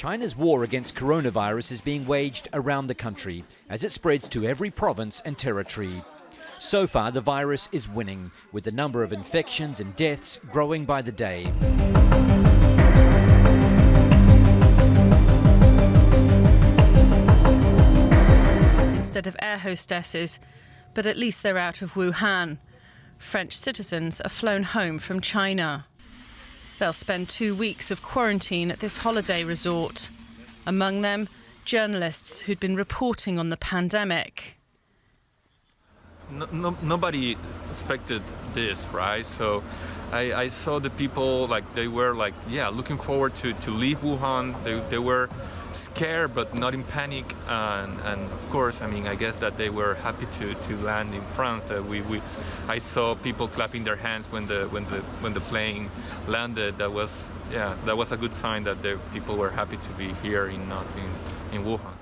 China's war against coronavirus is being waged around the country as it spreads to every province and territory. So far, the virus is winning, with the number of infections and deaths growing by the day. Instead of air hostesses, but at least they're out of Wuhan. French citizens are flown home from China. They'll spend 2 weeks of quarantine at this holiday resort. Among them, journalists who'd been reporting on the pandemic. Nobody expected this, right? So I saw the people, they were looking forward to leave Wuhan. They were scared but not in panic, and of course, I guess that they were happy to land in France. I saw people clapping their hands when the plane landed. That was a good sign that the people were happy to be here not in Wuhan.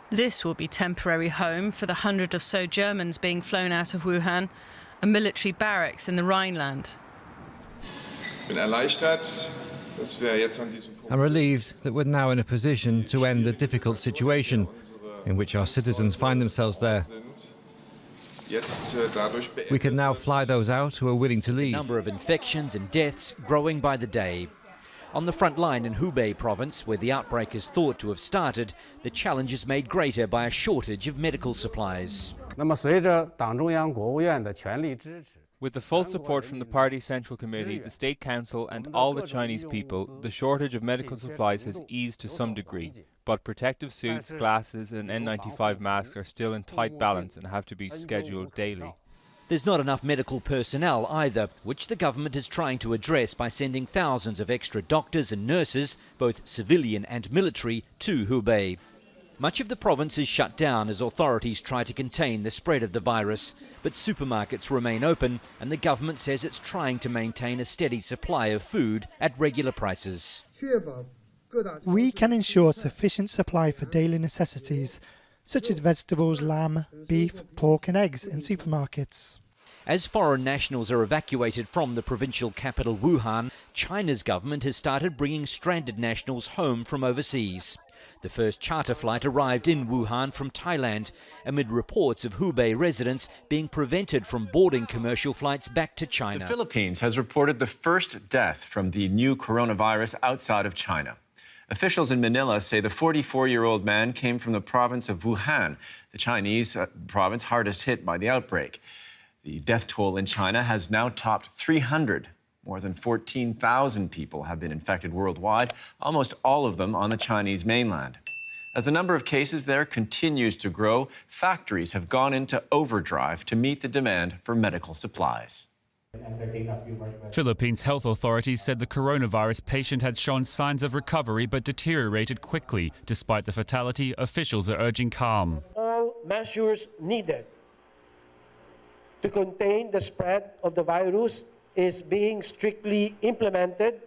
This will be temporary home for the 100 or so Germans being flown out of Wuhan, a military barracks in the Rhineland. I'm relieved that we're now in a position to end the difficult situation in which our citizens find themselves there. We can now fly those out who are willing to leave. The number of infections and deaths growing by the day. On the front line in Hubei province, where the outbreak is thought to have started, the challenge is made greater by a shortage of medical supplies. With the full support from the party Central Committee, the State Council and all the Chinese people, the shortage of medical supplies has eased to some degree. But protective suits, glasses and N95 masks are still in tight balance and have to be scheduled daily. There's not enough medical personnel either, which the government is trying to address by sending thousands of extra doctors and nurses, both civilian and military, to Hubei. Much of the province is shut down as authorities try to contain the spread of the virus, but supermarkets remain open and the government says it's trying to maintain a steady supply of food at regular prices. We can ensure sufficient supply for daily necessities, such as vegetables, lamb, beef, pork and eggs in supermarkets. As foreign nationals are evacuated from the provincial capital Wuhan, China's government has started bringing stranded nationals home from overseas. The first charter flight arrived in Wuhan from Thailand, amid reports of Hubei residents being prevented from boarding commercial flights back to China. The Philippines has reported the first death from the new coronavirus outside of China. Officials in Manila say the 44-year-old man came from the province of Wuhan, the Chinese province hardest hit by the outbreak. The death toll in China has now topped 300. More than 14,000 people have been infected worldwide, almost all of them on the Chinese mainland. As the number of cases there continues to grow, factories have gone into overdrive to meet the demand for medical supplies. Philippines health authorities said the coronavirus patient had shown signs of recovery but deteriorated quickly. Despite the fatality, officials are urging calm. All measures needed to contain the spread of the virus is being strictly implemented.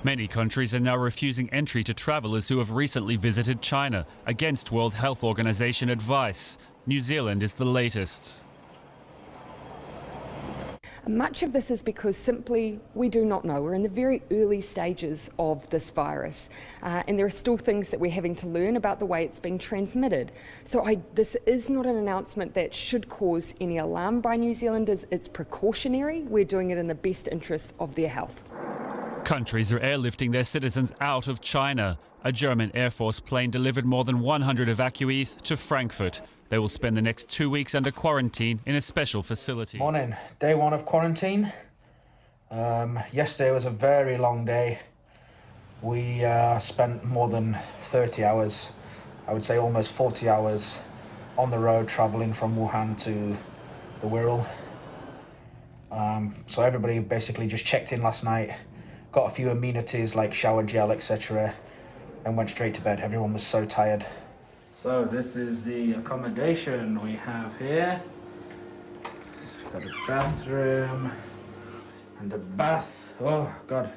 Many countries are now refusing entry to travelers who have recently visited China, against World Health Organization advice. New Zealand is the latest. Much of this is because simply we do not know. We're in the very early stages of this virus, and there are still things that we're having to learn about the way it's being transmitted. So this is not an announcement that should cause any alarm by New Zealanders. It's precautionary. We're doing it in the best interests of their health. Countries are airlifting their citizens out of China. A German Air Force plane delivered more than 100 evacuees to Frankfurt. They will spend the next 2 weeks under quarantine in a special facility. Morning. Day one of quarantine. Yesterday was a very long day. We spent more than 30 hours, I would say almost 40 hours, on the road traveling from Wuhan to the Wirral. So everybody basically just checked in last night, got a few amenities like shower gel, etc., and went straight to bed. Everyone was so tired. So this is the accommodation we have here. It's got a bathroom and a bath. Oh God,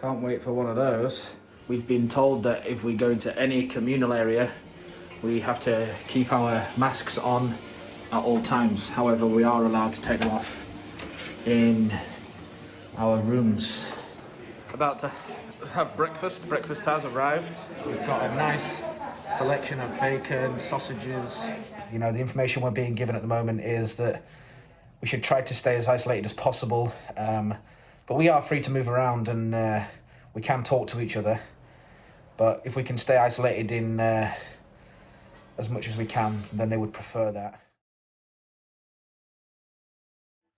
can't wait for one of those. We've been told that if we go into any communal area, we have to keep our masks on at all times. However, we are allowed to take them off in our rooms. About to have breakfast. Breakfast has arrived. We've got a nice selection of bacon, sausages. You know, the information we're being given at the moment is that we should try to stay as isolated as possible. But we are free to move around and we can talk to each other. But if we can stay isolated in as much as we can, then they would prefer that.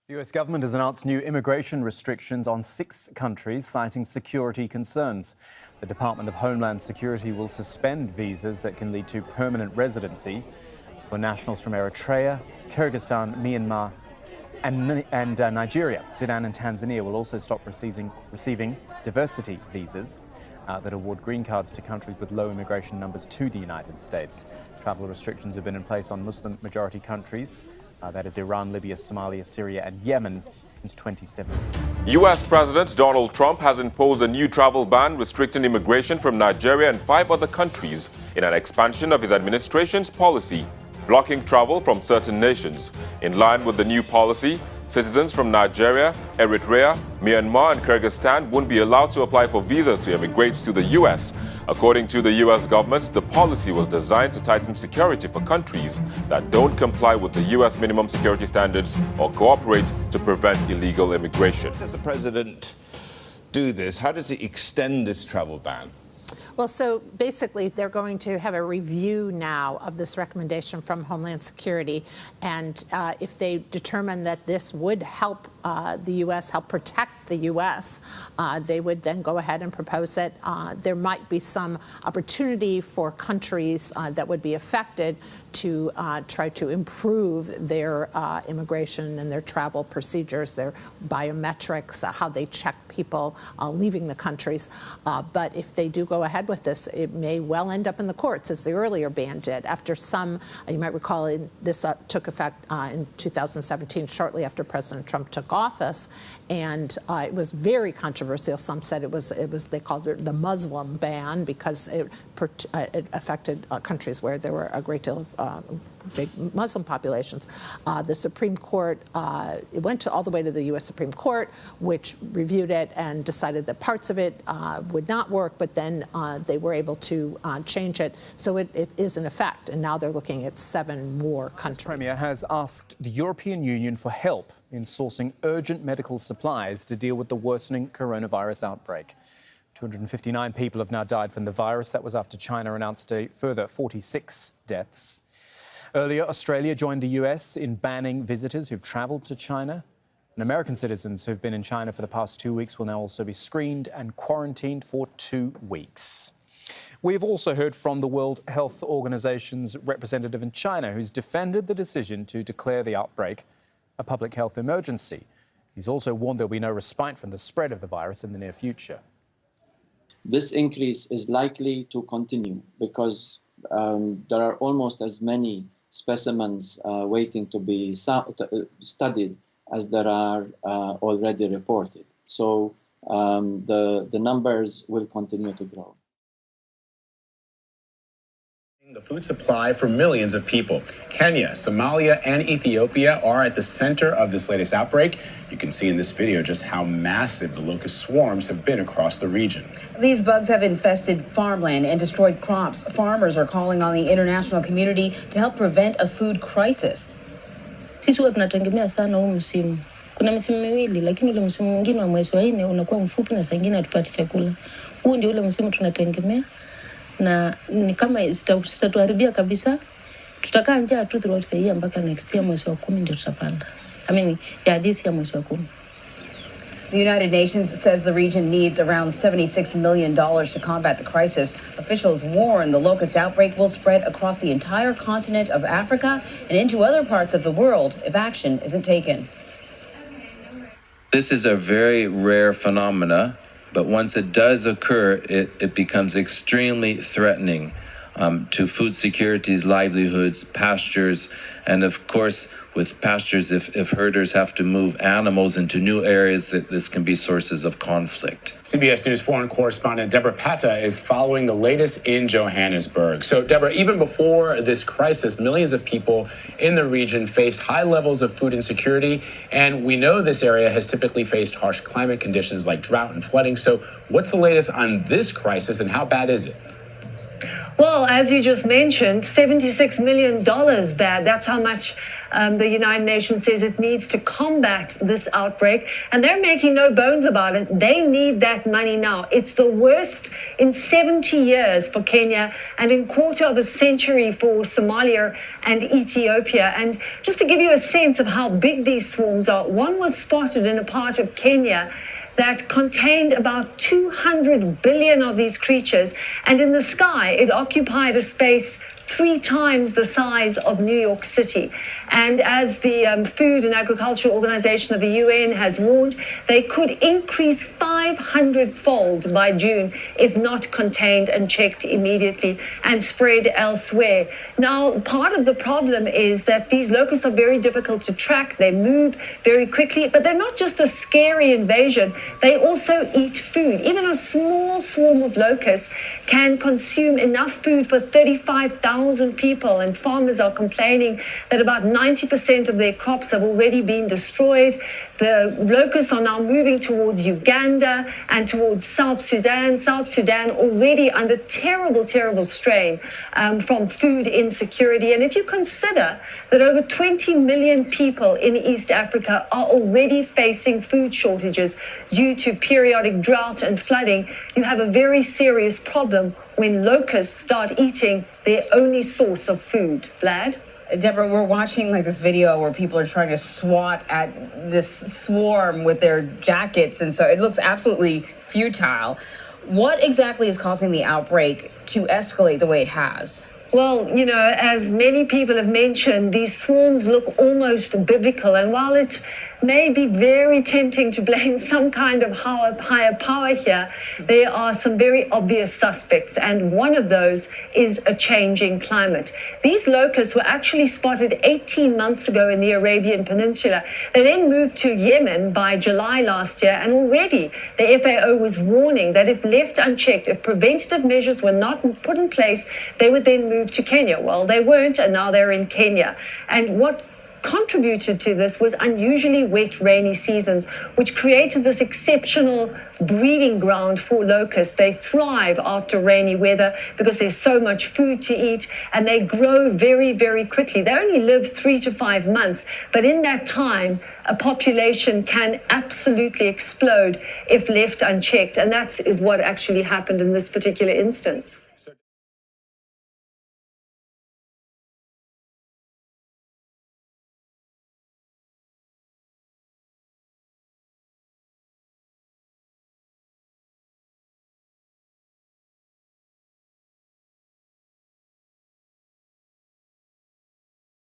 The US government has announced new immigration restrictions on 6 countries, citing security concerns. The Department of Homeland Security will suspend visas that can lead to permanent residency for nationals from Eritrea, Kyrgyzstan, Myanmar, and Nigeria. Sudan and Tanzania will also stop receiving diversity visas that award green cards to countries with low immigration numbers to the United States. Travel restrictions have been in place on Muslim-majority countries. That is Iran, Libya, Somalia, Syria and Yemen since 2017. U.S. President Donald Trump has imposed a new travel ban restricting immigration from Nigeria and 5 other countries in an expansion of his administration's policy, blocking travel from certain nations. In line with the new policy, citizens from Nigeria, Eritrea, Myanmar and Kyrgyzstan won't be allowed to apply for visas to immigrate to the U.S. According to the U.S. government, the policy was designed to tighten security for countries that don't comply with the U.S. minimum security standards or cooperate to prevent illegal immigration. How does the president do this? How does he extend this travel ban? Well, so basically, they're going to have a review now of this recommendation from Homeland Security. And if they determine that this would help the U.S., help protect the U.S., they would then go ahead and propose it. There might be some opportunity for countries that would be affected to try to improve their immigration and their travel procedures, their biometrics, how they check people leaving the countries. But if they do go ahead with this, it may well end up in the courts, as the earlier ban did. After some, you might recall, this took effect in 2017, shortly after President Trump took office, and it was very controversial. Some said it was they called it the Muslim ban because it affected countries where there were a great deal of big Muslim populations. The Supreme Court, it went all the way to the U.S. Supreme Court, which reviewed it and decided that parts of it would not work, but then they were able to change it. So it is in effect, and now they're looking at 7 more countries. The Premier has asked the European Union for help in sourcing urgent medical supplies to deal with the worsening coronavirus outbreak. 259 people have now died from the virus. That was after China announced a further 46 deaths. Earlier, Australia joined the US in banning visitors who've travelled to China. And American citizens who've been in China for the past 2 weeks will now also be screened and quarantined for 2 weeks. We've also heard from the World Health Organization's representative in China, who's defended the decision to declare the outbreak a public health emergency. He's also warned there'll be no respite from the spread of the virus in the near future. This increase is likely to continue because there are almost as many specimens waiting to be studied as there are already reported. So the numbers will continue to grow. The food supply for millions of people. Kenya, Somalia, and Ethiopia are at the center of this latest outbreak. You can see in this video just how massive the locust swarms have been across the region. These bugs have infested farmland and destroyed crops. Farmers are calling on the international community to help prevent a food crisis. Sisi huwa tunategemea sana huu msimu. Kuna msimu miwili, lakini ule msimu mwingine wa mwezi wa 4 unakuwa mfupi na saa nyingine hatupati chakula. Huu ndio ule msimu tunategemea. Na ni kama zitatuharibia kabisa, tutakaa njaa tu throughout the year mpaka next year mwezi wa 10 ndio tutapanda. This year mwezi wa 10. The United Nations says the region needs around $76 million to combat the crisis. Officials warn the locust outbreak will spread across the entire continent of Africa and into other parts of the world if action isn't taken. This is a very rare phenomena. But once it does occur, it becomes extremely threatening to food securities, livelihoods, pastures, and of course, with pastures if herders have to move animals into new areas, that this can be sources of conflict. CBS News foreign correspondent Deborah Patta is following the latest in Johannesburg. So, Deborah, even before this crisis, millions of people in the region faced high levels of food insecurity, and we know this area has typically faced harsh climate conditions like drought and flooding. So what's the latest on this crisis and how bad is it? Well, as you just mentioned, $76 million bad. That's how much the United Nations says it needs to combat this outbreak. And they're making no bones about it. They need that money now. It's the worst in 70 years for Kenya and in quarter of a century for Somalia and Ethiopia. And just to give you a sense of how big these swarms are, one was spotted in a part of Kenya that contained about 200 billion of these creatures. And in the sky, it occupied a space 3 times the size of New York City. And as the Food and Agriculture Organization of the UN has warned, they could increase 500-fold by June if not contained and checked immediately and spread elsewhere. Now, part of the problem is that these locusts are very difficult to track. They move very quickly, but they're not just a scary invasion. They also eat food. Even a small swarm of locusts can consume enough food for 35,000 people, and farmers are complaining that about 90% of their crops have already been destroyed. The locusts are now moving towards Uganda and towards South Sudan. South Sudan already under terrible, terrible strain from food insecurity. And if you consider that over 20 million people in East Africa are already facing food shortages due to periodic drought and flooding, you have a very serious problem when locusts start eating their only source of food. Vlad? Deborah, we're watching like this video where people are trying to swat at this swarm with their jackets, and so it looks absolutely futile. What exactly is causing the outbreak to escalate the way it has? Well, you know, as many people have mentioned, these swarms look almost biblical. And while it may be very tempting to blame some kind of higher power here, there are some very obvious suspects. And one of those is a changing climate. These locusts were actually spotted 18 months ago in the Arabian Peninsula. They then moved to Yemen by July last year. And already the FAO was warning that if left unchecked, if preventative measures were not put in place, they would then move to Kenya. Well, they weren't, and now they're in Kenya. And what contributed to this was unusually wet, rainy seasons, which created this exceptional breeding ground for locusts. They thrive after rainy weather because there's so much food to eat, and they grow very, very quickly. They only live 3 to 5 months, but in that time, a population can absolutely explode if left unchecked, and that is what actually happened in this particular instance.